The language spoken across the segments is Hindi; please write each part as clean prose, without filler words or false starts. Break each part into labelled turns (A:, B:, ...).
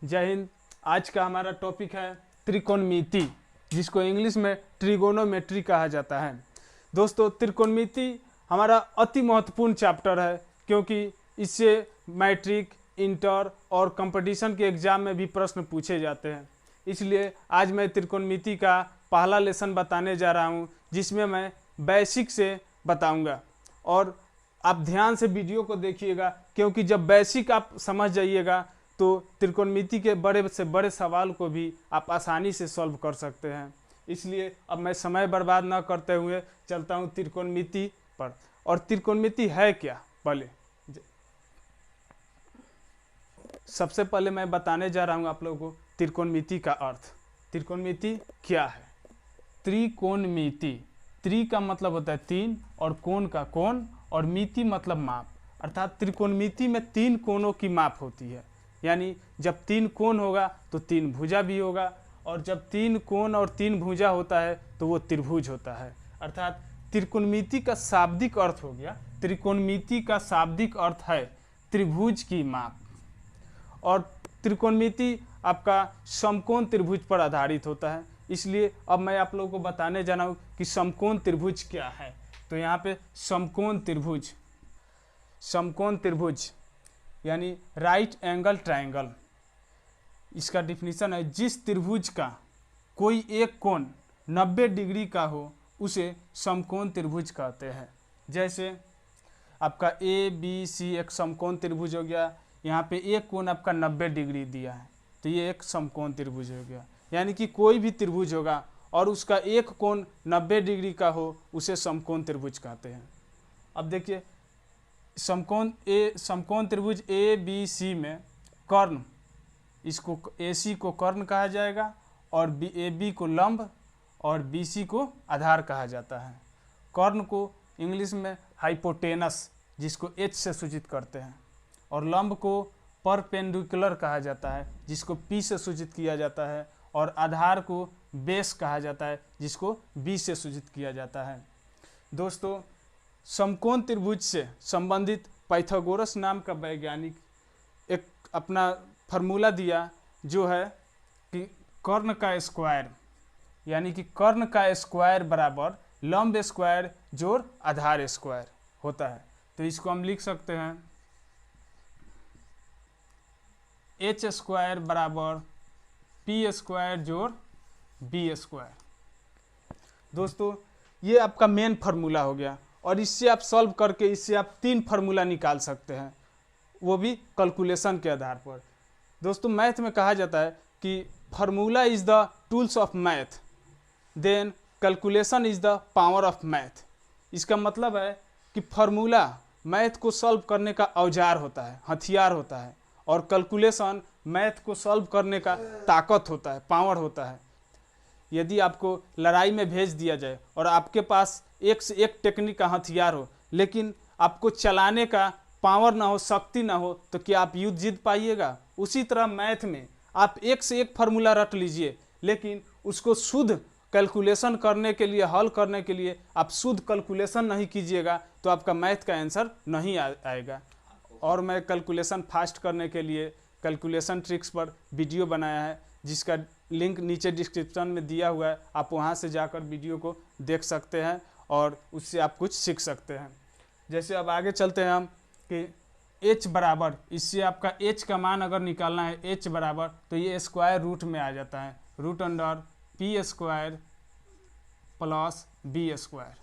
A: जय हिंद। आज का हमारा टॉपिक है त्रिकोणमिति, जिसको इंग्लिश में ट्रिगोनोमेट्री कहा जाता है। दोस्तों, त्रिकोणमिति हमारा अति महत्वपूर्ण चैप्टर है, क्योंकि इससे मैट्रिक, इंटर और कंपटीशन के एग्जाम में भी प्रश्न पूछे जाते हैं। इसलिए आज मैं त्रिकोणमिति का पहला लेसन बताने जा रहा हूं, जिसमें मैं बेसिक से बताऊंगा। और आप ध्यान से वीडियो को देखिएगा, क्योंकि जब बेसिक आप समझ जाइएगा तो त्रिकोणमिति के बड़े से बड़े सवाल को भी आप आसानी से सॉल्व कर सकते हैं। इसलिए अब मैं समय बर्बाद न करते हुए चलता हूं त्रिकोणमिति पर। और त्रिकोणमिति है क्या, पहले सबसे पहले मैं बताने जा रहा हूं आप लोगों को त्रिकोणमिति का अर्थ। त्रिकोणमिति क्या है? त्रिकोणमिति, त्रि का मतलब होता है तीन, और कोण का कोण, और मिति मतलब माप। अर्थात त्रिकोणमिति में तीन कोणों की माप होती है। यानी जब तीन कोण होगा तो तीन भुजा भी होगा, और जब तीन कोण और तीन भुजा होता है तो वो त्रिभुज होता है। अर्थात त्रिकोणमिति का शाब्दिक अर्थ हो गया, त्रिकोणमिति का शाब्दिक अर्थ है त्रिभुज की माप। और त्रिकोणमिति आपका समकोण त्रिभुज पर आधारित होता है। इसलिए अब मैं आप लोगों को बताने जा रहा हूँ कि समकोण त्रिभुज क्या है। तो यहाँ पे समकोण त्रिभुज, समकोण त्रिभुज यानी राइट एंगल ट्रायंगल, इसका डिफिनीशन है जिस त्रिभुज का कोई एक कोण 90 डिग्री का हो उसे समकोण त्रिभुज कहते हैं। जैसे आपका ABC एक समकोण त्रिभुज हो गया, यहाँ पे एक कोण आपका 90 डिग्री दिया है, तो ये एक समकोण त्रिभुज हो गया। यानी कि कोई भी त्रिभुज होगा और उसका एक कोण 90 डिग्री का हो उसे समकोण त्रिभुज कहते हैं। अब देखिए, समकोण त्रिभुज ABC में कर्ण, इसको AC को कर्ण कहा जाएगा, और AB को लंब और BC को आधार कहा जाता है। कर्ण को इंग्लिश में हाइपोटेनस, जिसको H से सूचित करते हैं, और लंब को परपेंडिकुलर कहा जाता है, जिसको P से सूचित किया जाता है, और आधार को बेस कहा जाता है, जिसको B से सूचित किया जाता है। दोस्तों, समकोण त्रिभुज से संबंधित पाइथागोरस नाम का वैज्ञानिक एक अपना फार्मूला दिया, जो है कि कर्ण का स्क्वायर, यानी कि कर्ण का स्क्वायर बराबर लंब स्क्वायर जोड़ आधार स्क्वायर होता है। तो इसको हम लिख सकते हैं H स्क्वायर बराबर P स्क्वायर जोड़ B स्क्वायर। दोस्तों, ये आपका मेन फार्मूला हो गया, और इससे आप सॉल्व करके इससे आप तीन फार्मूला निकाल सकते हैं, वो भी कैलकुलेशन के आधार पर। दोस्तों, मैथ में कहा जाता है कि formula is the tools of math, then calculation is the power of math. इसका मतलब है कि फार्मूला मैथ को सॉल्व करने का औजार होता है, हथियार होता है, और कैलकुलेशन मैथ को सॉल्व करने का ताकत होता है, पावर होता है। यदि आपको लड़ाई में भेज दिया जाए और आपके पास एक से एक टेक्निक का हथियार हो, लेकिन आपको चलाने का पावर ना हो, शक्ति ना हो, तो क्या आप युद्ध जीत पाइएगा? उसी तरह मैथ में आप एक से एक फार्मूला रट लीजिए, लेकिन उसको शुद्ध कैलकुलेशन करने के लिए, हल करने के लिए आप शुद्ध कैलकुलेशन नहीं कीजिएगा तो आपका मैथ का आंसर नहीं आएगा। और मैं कैलकुलेशन फास्ट करने के लिए कैलकुलेशन ट्रिक्स पर वीडियो बनाया है, जिसका लिंक नीचे डिस्क्रिप्शन में दिया हुआ है। आप वहां से जाकर वीडियो को देख सकते हैं और उससे आप कुछ सीख सकते हैं। जैसे अब आगे चलते हैं हम कि H बराबर, इससे आपका H का मान अगर निकालना है, H बराबर, तो ये स्क्वायर रूट में आ जाता है, root under P square plus B square.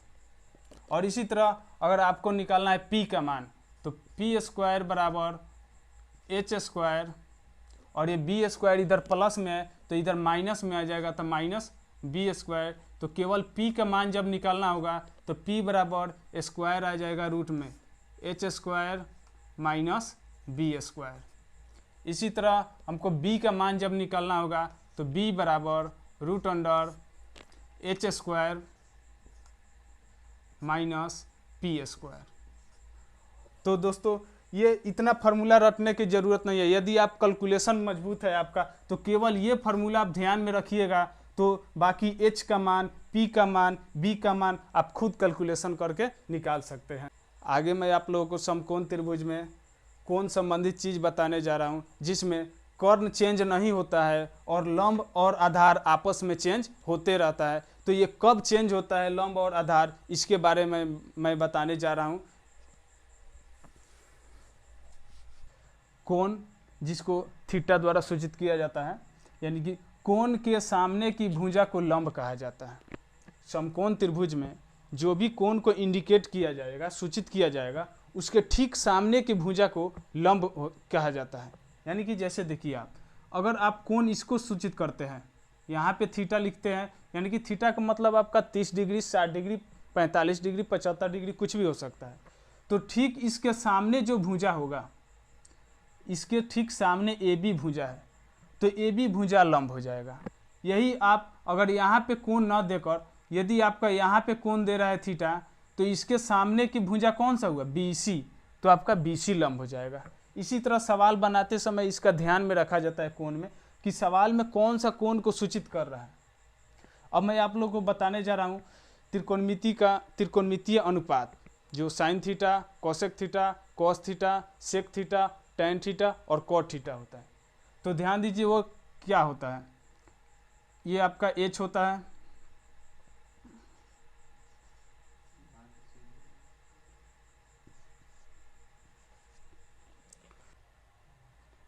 A: और इसी तरह अगर आपको निकालना है P का मान, तो P स्क्वायर बराबर H स्क्वायर, और ये B स्क्वायर इधर प्लस में है तो इधर माइनस में आ जाएगा, तो माइनस B स्क्वायर। तो केवल P का मान जब निकालना होगा तो P बराबर स्क्वायर आ जाएगा रूट में H square minus B square. इसी तरह हमको B का मान जब निकालना होगा तो B बराबर root under H square minus P square. तो दोस्तों, ये इतना फार्मूला रटने की ज़रूरत नहीं है। यदि आप कैलकुलेशन मजबूत है आपका, तो केवल ये फार्मूला आप ध्यान में रखिएगा, तो बाकी H का मान, P का मान, B का मान आप खुद कैलकुलेशन करके निकाल सकते हैं। आगे मैं आप लोगों को समकोण त्रिभुज में कोण संबंधित चीज़ बताने जा रहा हूँ, जिसमें कर्ण चेंज नहीं होता है और लंब और आधार आपस में चेंज होते रहता है। तो ये कब चेंज होता है लंब और आधार, इसके बारे में मैं बताने जा रहा हूँ। कोण जिसको थीटा द्वारा सूचित किया जाता है, यानी कि कोण के सामने की भुजा को लंब कहा जाता है। समकोण त्रिभुज में जो भी कोण को इंडिकेट किया जाएगा, सूचित किया जाएगा, उसके ठीक सामने की भुजा को लंब कहा जाता है। यानी कि जैसे देखिए आप, अगर आप कोण इसको सूचित करते हैं, यहाँ पे थीटा लिखते हैं, यानी कि थीटा का मतलब आपका 30 डिग्री, 60 डिग्री, 45 डिग्री, 75 डिग्री कुछ भी हो सकता है। तो ठीक इसके सामने जो भुजा होगा, इसके ठीक सामने ए बी भुजा है, तो ए बी भुजा लंब हो जाएगा। यही आप अगर यहाँ पे कोण न देकर यदि आपका यहाँ पे कोण दे रहा है थीटा, तो इसके सामने की भुजा कौन सा हुआ, बी सी, तो आपका बी सी लंब हो जाएगा। इसी तरह सवाल बनाते समय इसका ध्यान में रखा जाता है कोण में, कि सवाल में कौन सा कोण को सूचित कर रहा है। अब मैं आप लोगों को बताने जा रहा हूँ त्रिकोणमितीय अनुपात, जो sine theta, cosec theta, cos theta, sec theta, tan theta और कॉट थीटा होता है। तो ध्यान दीजिए वो क्या होता है। ये आपका एच होता है,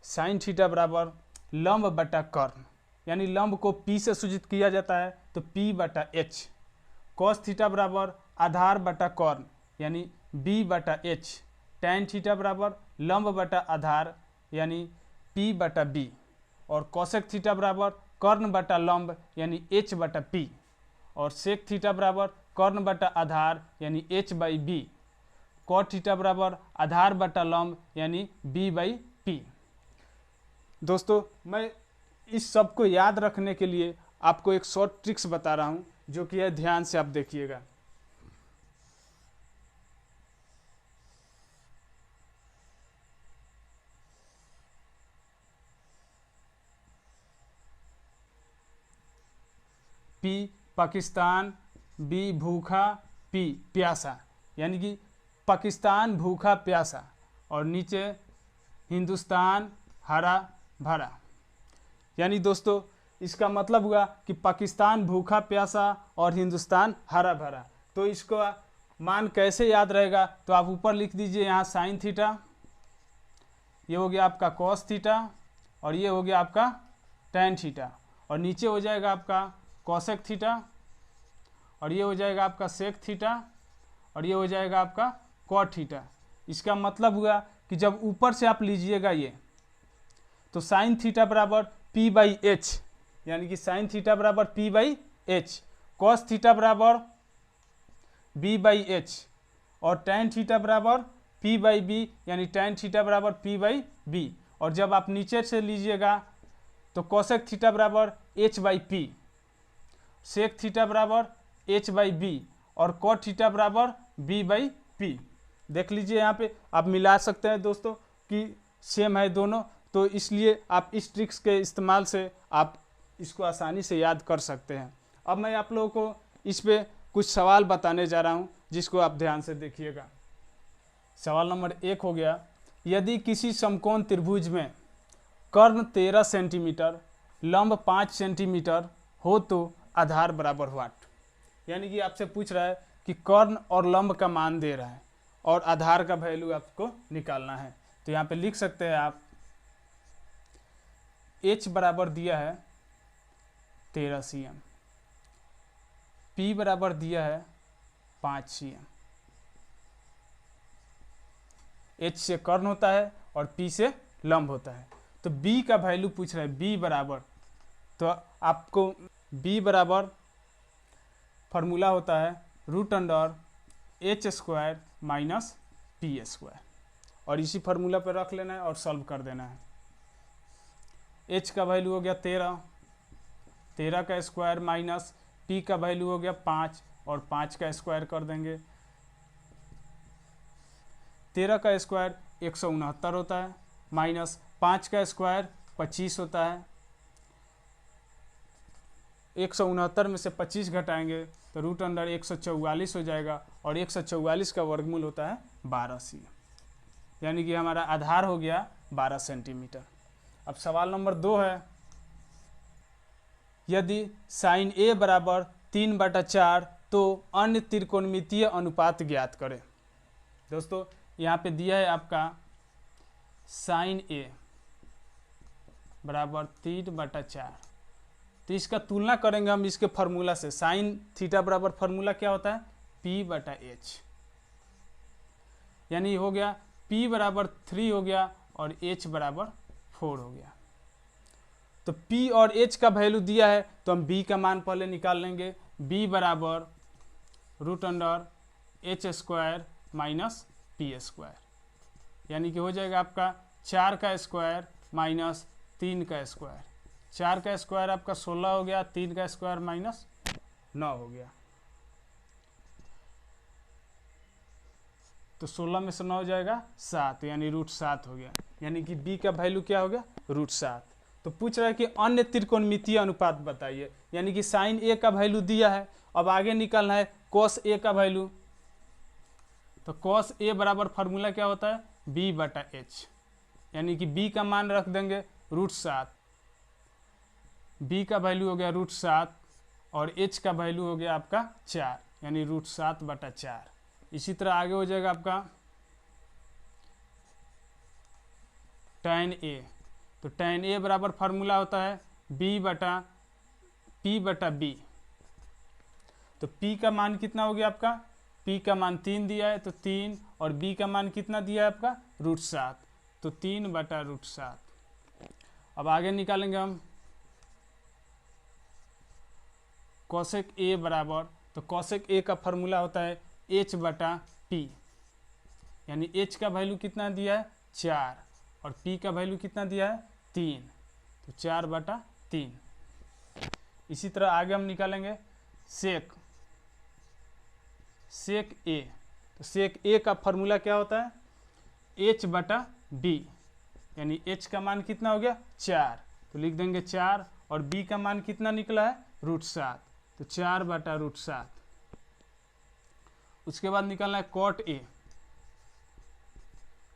A: साइन थीटा बराबर लंब बटा कर्ण, यानी लंब को P से सूचित किया जाता है, तो P बटा H। कॉस थीटा बराबर आधार बटा कर्ण, यानी B बटा H। टैन थीटा बराबर लंब बटा आधार, यानी P बटा B। और कोसेक थीटा बराबर कर्ण बटा लंब, यानी H बटा P। और सेक थीटा बराबर कर्ण बटा आधार, यानी H by B। Cot theta बराबर आधार बटा लंब, यानी B बाई P। दोस्तों, मैं इस सब को याद रखने के लिए आपको एक शॉर्ट ट्रिक्स बता रहा हूं, जो कि है, ध्यान से आप देखिएगा। P पाकिस्तान, B भूखा, P प्यासा, यानी कि पाकिस्तान भूखा प्यासा, और नीचे हिंदुस्तान हरा भरा। यानी दोस्तों इसका मतलब हुआ कि पाकिस्तान भूखा प्यासा और हिंदुस्तान हरा भरा। तो इसको मान कैसे याद रहेगा, तो आप ऊपर लिख दीजिए यहाँ साइन थीटा, ये हो गया आपका कॉस थीटा, और ये हो गया आपका टैन थीटा, और नीचे हो जाएगा आपका कोसेक थीटा, और ये हो जाएगा आपका सेक थीटा, और ये हो जाएगा आपका कॉट थीटा। इसका मतलब हुआ कि जब ऊपर से आप लीजिएगा ये, तो साइन थीटा बराबर P बाई एच, यानी कि साइन थीटा बराबर P by H, cos theta बराबर B बाई एच, और टैन थीटा बराबर P बाई B, यानी टैन थीटा बराबर P बाई B। और जब आप नीचे से लीजिएगा तो कोसेक थीटा बराबर H by P, sec theta बराबर H बाई B, और कॉट थीटा बराबर B बाई P। देख लीजिए यहाँ पे आप मिला सकते हैं दोस्तों कि सेम है दोनों, तो इसलिए आप इस ट्रिक्स के इस्तेमाल से आप इसको आसानी से याद कर सकते हैं। अब मैं आप लोगों को इस पे कुछ सवाल बताने जा रहा हूँ, जिसको आप ध्यान से देखिएगा। सवाल नंबर 1 हो गया, यदि किसी समकोण त्रिभुज में कर्ण 13 सेंटीमीटर, लंब 5 सेंटीमीटर हो तो आधार बराबर व्हाट। यानी कि आपसे पूछ रहा है कि कर्ण और लंब का मान दे रहा है और आधार का वैल्यू आपको निकालना है। तो यहाँ पे लिख सकते हैं आप, H बराबर दिया है 13 cm, P बराबर दिया है 5 cm। H से कर्ण होता है और P से लंब होता है। तो B का वैल्यू पूछ रहा है, B बराबर, तो आपको B बराबर फार्मूला होता है √H² माइनस P², और इसी फार्मूला पर रख लेना है और सॉल्व कर देना है। H का वैल्यू हो गया 13 का स्क्वायर माइनस P का वैल्यू हो गया 5, और 5 का स्क्वायर कर देंगे। 13 का स्क्वायर 169 होता है, माइनस 5 का स्क्वायर 25 होता है। 169 में से 25 घटाएंगे तो √144 हो जाएगा, और 144 का वर्गमूल होता है 12 cm, यानी कि हमारा आधार हो गया 12 सेंटीमीटर। अब सवाल नंबर 2 है, यदि साइन ए बराबर 3/4 तो अन्य त्रिकोणमितीय अनुपात ज्ञात करें। दोस्तों यहाँ पे दिया है आपका साइन ए बराबर 3/4, तो इसका तुलना करेंगे हम इसके फार्मूला से। साइन थीटा बराबर फार्मूला क्या होता है, P/H, यानी हो गया P बराबर 3 हो गया और H बराबर 4 हो गया। तो P और H का वैल्यू दिया है तो हम B का मान पहले निकाल लेंगे। B बराबर √H² माइनस P², यानी कि हो जाएगा आपका 4 का स्क्वायर माइनस 3 का स्क्वायर। 4 का स्क्वायर आपका 16 हो गया, 3 का स्क्वायर माइनस 9 हो गया, तो 16 में से 9 हो जाएगा 7, यानी √7 हो गया, यानी कि B का वैल्यू क्या हो गया, √7। तो पूछ रहा है कि अन्य त्रिकोणमितीय अनुपात बताइए, यानी कि साइन ए का वैल्यू दिया है, अब आगे निकालना है कॉस ए का वैल्यू। तो कॉस ए बराबर फार्मूला क्या होता है, B/H, यानी कि B का मान रख देंगे √7, B का वैल्यू हो गया √7 और H का वैल्यू हो गया आपका 4, यानी √7/4। इसी तरह आगे हो जाएगा आपका tan A, तो tan A बराबर फार्मूला होता है P/B। तो P का मान कितना हो गया आपका, P का मान 3 दिया है तो 3, और B का मान कितना दिया है आपका √7, तो 3/√7। अब आगे निकालेंगे हम कोसेक A बराबर, तो कोसेक A का फार्मूला होता है H/P, यानी H का वैल्यू कितना दिया है 4 और P का वैल्यू कितना दिया है 3, तो 4/3। इसी तरह आगे हम निकालेंगे सेक A, तो सेक A का फार्मूला क्या होता है H/B, यानी H का मान कितना हो गया 4, तो लिख देंगे 4, और B का मान कितना निकला है √7, तो 4/√7। उसके बाद निकालना है कॉट A,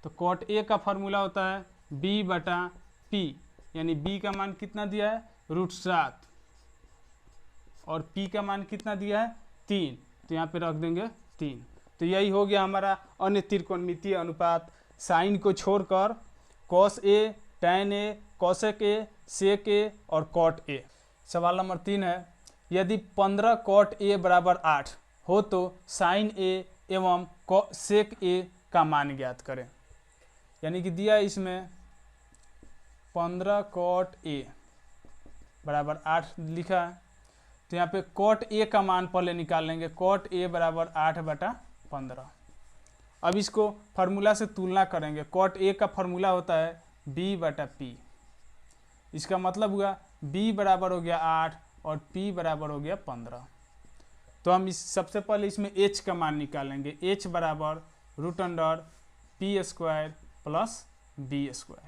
A: तो कॉट A का फार्मूला होता है B/P, यानी B का मान कितना दिया है √7 और P का मान कितना दिया है 3, तो यहाँ पे रख देंगे 3। तो यही हो गया हमारा अन्य त्रिकोणमितीय अनुपात, साइन को छोड़कर cos A, tan A, cosec A, sec A और कॉट A। सवाल नंबर 3 है, यदि 15 कॉट A बराबर 8 हो तो साइन A एवं सेक A का मान ज्ञात करें। यानी कि दिया है इसमें 15 कॉट A बराबर 8 लिखा है, तो यहाँ पे कॉट A का मान पहले निकाल लेंगे। कॉट A बराबर 8/15। अब इसको फार्मूला से तुलना करेंगे। कॉट A का फार्मूला होता है B/P, इसका मतलब हुआ B बराबर हो गया 8 और P बराबर हो गया 15। तो हम इस सबसे पहले इसमें H का मान निकालेंगे। H बराबर √P² प्लस B²,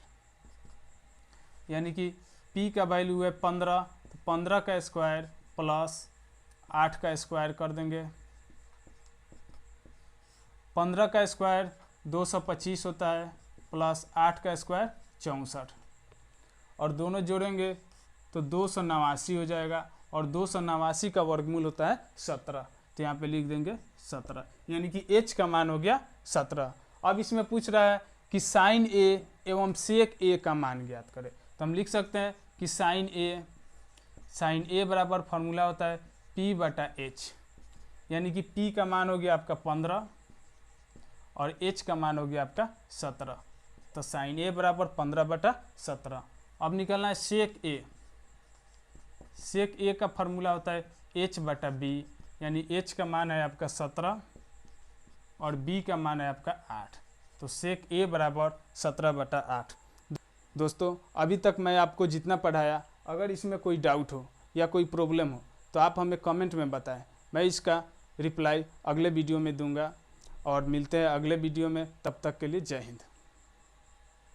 A: यानी कि P का वैल्यू है 15, तो 15 का स्क्वायर प्लस 8 का स्क्वायर कर देंगे। 15 का स्क्वायर 225 होता है, प्लस 8 का स्क्वायर 64, और दोनों जोड़ेंगे तो 289 हो जाएगा, और 289 का वर्गमूल होता है 17, तो यहाँ पे लिख देंगे 17, यानी कि H का मान हो गया 17। अब इसमें पूछ रहा है कि साइन A एवं सेक A का मान ज्ञात करें, तो हम लिख सकते हैं कि साइन A बराबर फार्मूला होता है P/H, यानी कि P का मान हो गया आपका 15 और H का मान हो गया आपका 17, तो साइन A बराबर 15/17। अब निकलना है सेक A। सेक A का फार्मूला होता है H/B, यानी H का मान है आपका 17 और B का मान है आपका 8, तो सेक A बराबर 17/8। दोस्तों अभी तक मैं आपको जितना पढ़ाया, अगर इसमें कोई डाउट हो या कोई प्रॉब्लम हो तो आप हमें कमेंट में बताएं, मैं इसका रिप्लाई अगले वीडियो में दूंगा। और मिलते हैं अगले वीडियो में, तब तक के लिए जय हिंद।